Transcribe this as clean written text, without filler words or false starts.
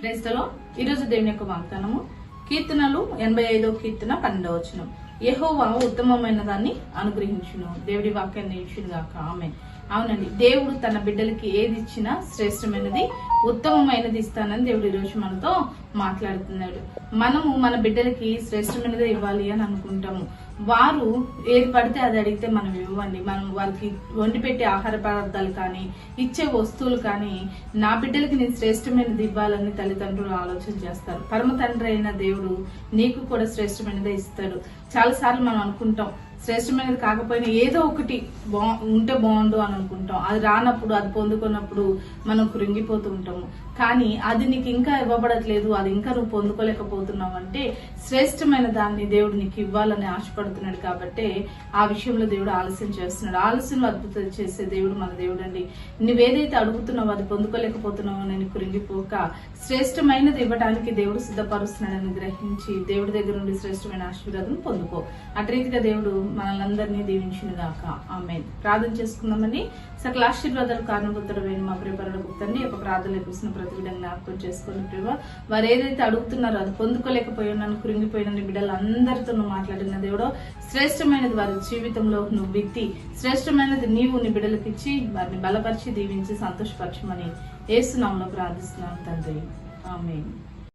క్రైస్తలో ఈరోజు దేవుని యొక్క వాగ్దానము కీర్తనలు 85వ కీర్తన 12వ వచనం. యెహోవా ఉత్తమమైన దాన్ని అనుగ్రహించును. దేవుడి వాక్యాన్ని ఇచ్చును గాక. ఆమేన్. అవునండి, దేవుడు తన బిడ్డలకి ఏది ఇచ్చినా శ్రేష్టమైనది, ఉత్తమమైనది ఇస్తానని దేవుడు ఈరోజు మనతో మాట్లాడుతున్నాడు. మనము మన బిడ్డలకి శ్రేష్టమైనదే ఇవ్వాలి అని అనుకుంటాము. వారు ఏది పడితే అది అడిగితే మనం ఇవ్వండి. మనం వాళ్ళకి వండి పెట్టే ఆహార పదార్థాలు కానీ, ఇచ్చే వస్తువులు కానీ, నా బిడ్డలకి నేను శ్రేష్టమైనది ఇవ్వాలని తల్లిదండ్రులు ఆలోచన చేస్తారు. పరమ తండ్రి అయిన దేవుడు నీకు కూడా శ్రేష్టమైనదే ఇస్తాడు. చాలాసార్లు మనం అనుకుంటాం శ్రేష్టమైనది కాకపోయినా ఏదో ఒకటి ఉంటే బాగుండు అని అనుకుంటాం. అది రానప్పుడు, అది పొందుకున్నప్పుడు మనం కృంగిపోతూ ఉంటాము. కానీ అది నీకు ఇంకా ఇవ్వబడట్లేదు, అది ఇంకా నువ్వు పొందుకోలేకపోతున్నావు అంటే శ్రేష్టమైన దాన్ని దేవుడు నీకు ఇవ్వాలని ఆశపడుతున్నాడు. కాబట్టి ఆ విషయంలో దేవుడు ఆలస్యం చేస్తున్నాడు. ఆలస్యం అద్భుతం చేసే దేవుడు మన దేవుడు అండి. నువ్వేదైతే అడుగుతున్నావో అది పొందుకోలేకపోతున్నావో నేను కృంగిపోక శ్రేష్టమైనది ఇవ్వడానికి దేవుడు సిద్ధపరుస్తున్నాడని గ్రహించి దేవుడి దగ్గర నుండి శ్రేష్టమైన ఆశీర్వాదం పొందుకో. అటురీతిగా దేవుడు మనల్ని అందరినీ దీవించును గాక. ఆమేన్. ప్రార్థన చేసుకుందామని. సకల ఆశీర్వాదాలు కారణభూతుడమైన మా ప్రియపరులకు తండ్రి యొక్క ప్రార్థనలు ఎప్పుడు ప్రతి విధంగా జ్ఞాపకం చేసుకుని ప్రేమ వారు ఏదైతే అడుగుతున్నారో అది పొందుకోలేకపోయినాను కృంగిపోయిన బిడ్డలందరితో నువ్వు మాట్లాడిన దేవుడు శ్రేష్టమైనది వారి జీవితంలో నువ్వు విత్తి శ్రేష్టమైనది నీవు నీ బిడ్డలకు ఇచ్చి వారిని బలపరిచి దీవించి సంతోషపరచమని యేసు నామములో ప్రార్థిస్తున్నాను తండ్రి. ఆమేన్.